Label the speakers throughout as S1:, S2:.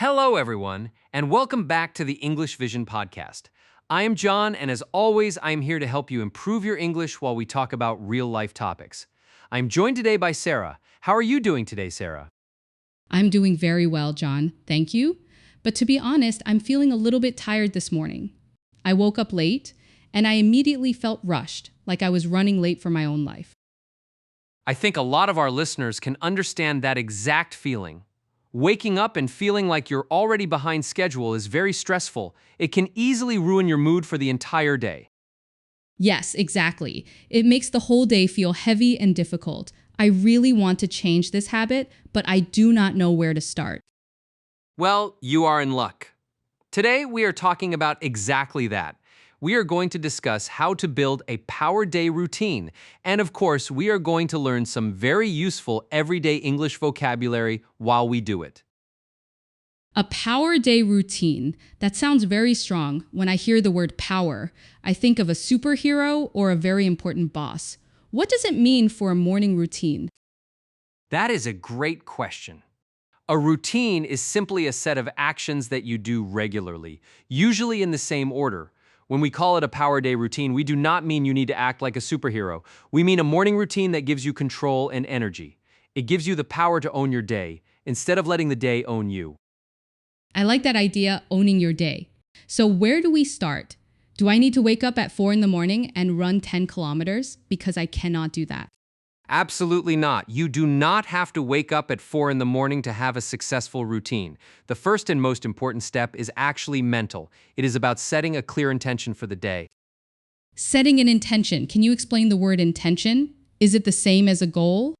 S1: Hello, everyone, and welcome back to the English Vision Podcast. I am John, and as always, I am here to help you improve your English while we talk about real-life topics. I'm joined today by Sarah. How are you doing today, Sarah?
S2: I'm doing very well, John. Thank you. But to be honest, I'm feeling a little bit tired this morning. I woke up late, and I immediately felt rushed, like I was running late for my own life.
S1: I think a lot of our listeners can understand that exact feeling. Waking up and feeling like you're already behind schedule is very stressful. It can easily ruin your mood for the entire day.
S2: Yes, exactly. It makes the whole day feel heavy and difficult. I really want to change this habit, but I do not know where to start.
S1: Well, you are in luck. Today, we are talking about exactly that. We are going to discuss how to build a Power Day routine. And of course, we are going to learn some very useful everyday English vocabulary while we do it.
S2: A power day routine. That sounds very strong. When I hear the word power, I think of a superhero or a very important boss. What does it mean for a morning routine?
S1: That is a great question. A routine is simply a set of actions that you do regularly, usually in the same order. When we call it a Power Day routine, we do not mean you need to act like a superhero. We mean a morning routine that gives you control and energy. It gives you the power to own your day, instead of letting the day own you.
S2: I like that idea, owning your day. So where do we start? Do I need to wake up at 4 in the morning and run 10 kilometers? Because I cannot do that.
S1: Absolutely not. You do not have to wake up at 4 in the morning to have a successful routine. The first and most important step is actually mental. It is about setting a clear intention for the day.
S2: Setting an intention. Can you explain the word intention? Is it the same as a goal?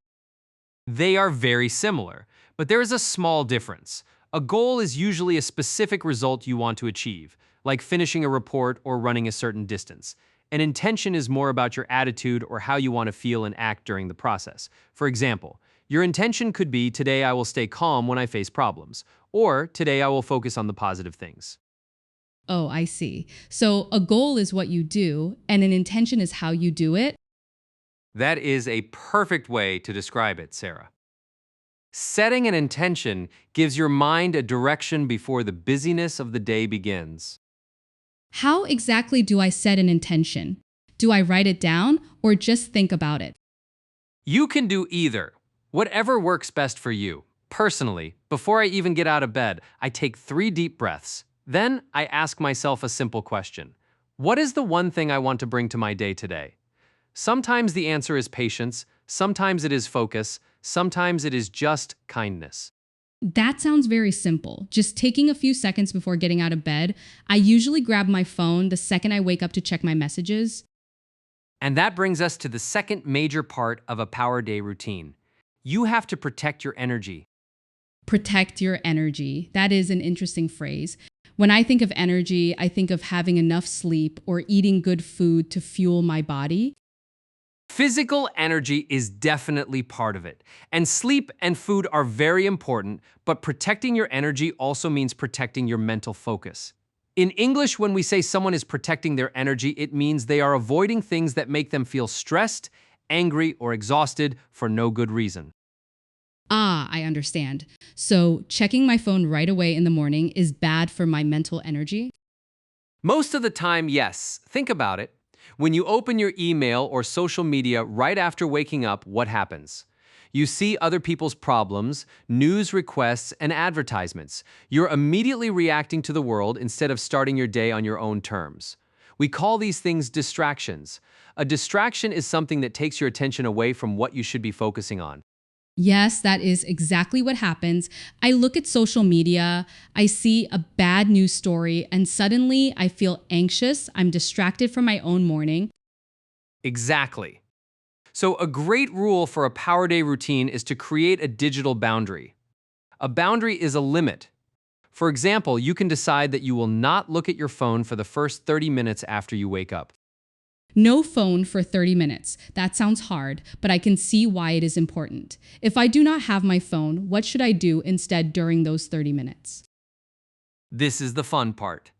S1: They are very similar, but there is a small difference. A goal is usually a specific result you want to achieve, like finishing a report or running a certain distance. An intention is more about your attitude or how you want to feel and act during the process. For example, your intention could be, today I will stay calm when I face problems, or today I will focus on the positive things.
S2: Oh, I see. So a goal is what you do, and an intention is how you do it.
S1: That is a perfect way to describe it, Sarah. Setting an intention gives your mind a direction before the busyness of the day begins.
S2: How exactly do I set an intention? Do I write it down or just think about it?
S1: You can do either, whatever works best for you. Personally, before I even get out of bed, I take 3 deep breaths. Then I ask myself a simple question. What is the one thing I want to bring to my day today? Sometimes the answer is patience, sometimes it is focus, sometimes it is just kindness.
S2: That sounds very simple. Just taking a few seconds before getting out of bed. I usually grab my phone the second I wake up to check my messages.
S1: And that brings us to the second major part of a Power Day routine. You have to protect your energy.
S2: Protect your energy. That is an interesting phrase. When I think of energy, I think of having enough sleep or eating good food to fuel my body.
S1: Physical energy is definitely part of it, and sleep and food are very important, but protecting your energy also means protecting your mental focus. In English, when we say someone is protecting their energy, it means they are avoiding things that make them feel stressed, angry, or exhausted for no good reason.
S2: Ah, I understand. So checking my phone right away in the morning is bad for my mental energy?
S1: Most of the time, yes. Think about it. When you open your email or social media right after waking up, what happens? You see other people's problems, news requests, and advertisements. You're immediately reacting to the world instead of starting your day on your own terms. We call these things distractions. A distraction is something that takes your attention away from what you should be focusing on.
S2: Yes, that is exactly what happens. I look at social media, I see a bad news story, and suddenly I feel anxious. I'm distracted from my own morning.
S1: Exactly. So a great rule for a Power Day routine is to create a digital boundary. A boundary is a limit. For example, you can decide that you will not look at your phone for the first 30 minutes after you wake up.
S2: No phone for 30 minutes. That sounds hard, but I can see why it is important. If I do not have my phone, what should I do instead during those 30 minutes?
S1: This is the fun part.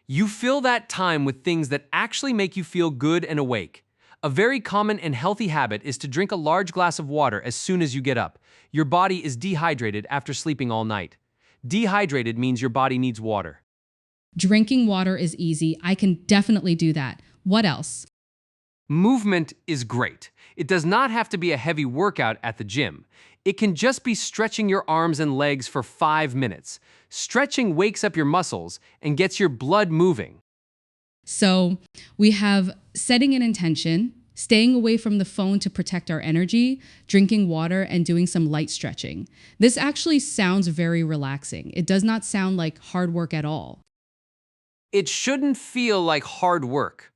S1: You fill that time with things that actually make you feel good and awake. A very common and healthy habit is to drink a large glass of water as soon as you get up. Your body is dehydrated after sleeping all night. Dehydrated means your body needs water.
S2: Drinking water is easy. I can definitely do that. What else?
S1: Movement is great. It does not have to be a heavy workout at the gym. It can just be stretching your arms and legs for 5 minutes. Stretching wakes up your muscles and gets your blood moving.
S2: So we have setting an intention, staying away from the phone to protect our energy, drinking water, and doing some light stretching. This actually sounds very relaxing. It does not sound like hard work at all.
S1: It shouldn't feel like hard work.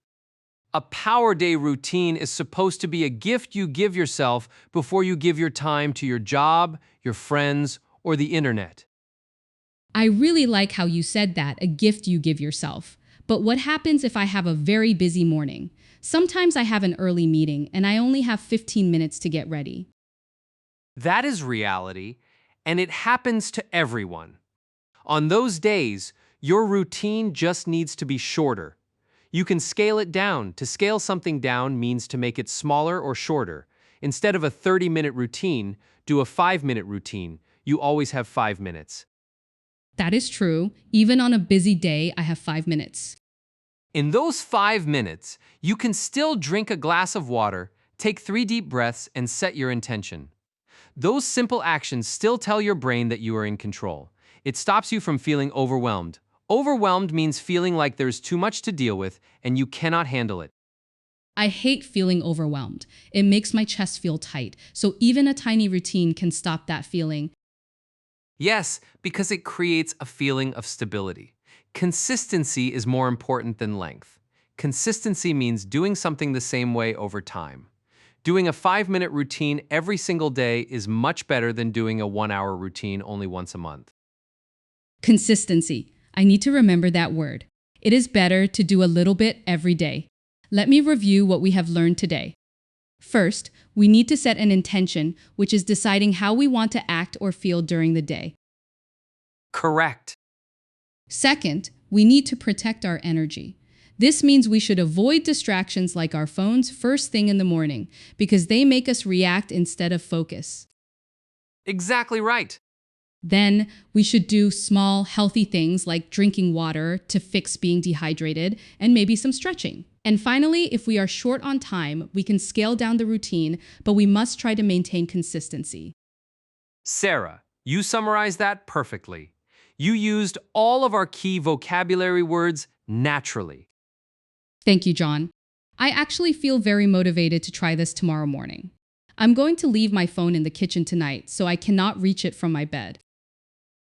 S1: A Power Day routine is supposed to be a gift you give yourself before you give your time to your job, your friends, or the internet.
S2: I really like how you said that, a gift you give yourself. But what happens if I have a very busy morning? Sometimes I have an early meeting and I only have 15 minutes to get ready.
S1: That is reality, and it happens to everyone. On those days, your routine just needs to be shorter. You can scale it down. To scale something down means to make it smaller or shorter. Instead of a 30-minute routine, do a 5-minute routine. You always have 5 minutes.
S2: That is true. Even on a busy day, I have 5 minutes.
S1: In those 5 minutes, you can still drink a glass of water, take 3 deep breaths, and set your intention. Those simple actions still tell your brain that you are in control. It stops you from feeling overwhelmed. Overwhelmed means feeling like there's too much to deal with and you cannot handle it.
S2: I hate feeling overwhelmed. It makes my chest feel tight. So even a tiny routine can stop that feeling.
S1: Yes, because it creates a feeling of stability. Consistency is more important than length. Consistency means doing something the same way over time. Doing a 5-minute routine every single day is much better than doing a 1-hour routine only once a month.
S2: Consistency. I need to remember that word. It is better to do a little bit every day. Let me review what we have learned today. First, we need to set an intention, which is deciding how we want to act or feel during the day.
S1: Correct.
S2: Second, we need to protect our energy. This means we should avoid distractions like our phones first thing in the morning because they make us react instead of focus.
S1: Exactly right.
S2: Then we should do small, healthy things like drinking water to fix being dehydrated and maybe some stretching. And finally, if we are short on time, we can scale down the routine, but we must try to maintain consistency.
S1: Sarah, you summarized that perfectly. You used all of our key vocabulary words naturally.
S2: Thank you, John. I actually feel very motivated to try this tomorrow morning. I'm going to leave my phone in the kitchen tonight, so I cannot reach it from my bed.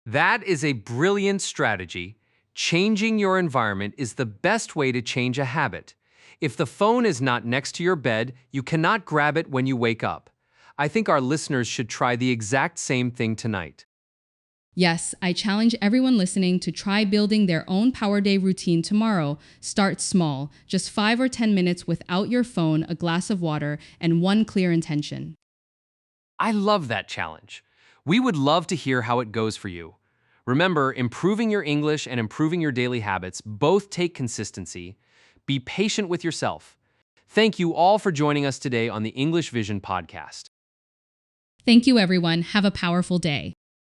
S1: That is a brilliant strategy. Changing your environment is the best way to change a habit. If the phone is not next to your bed, you cannot grab it when you wake up. I think our listeners should try the exact same thing tonight.
S2: Yes, I challenge everyone listening to try building their own Power Day routine tomorrow. Start small, just 5 or 10 minutes without your phone, a glass of water, and one clear intention.
S1: I love that challenge. We would love to hear how it goes for you. Remember, improving your English and improving your daily habits both take consistency. Be patient with yourself. Thank you all for joining us today on the English Vision podcast.
S2: Thank you, everyone. Have a powerful day.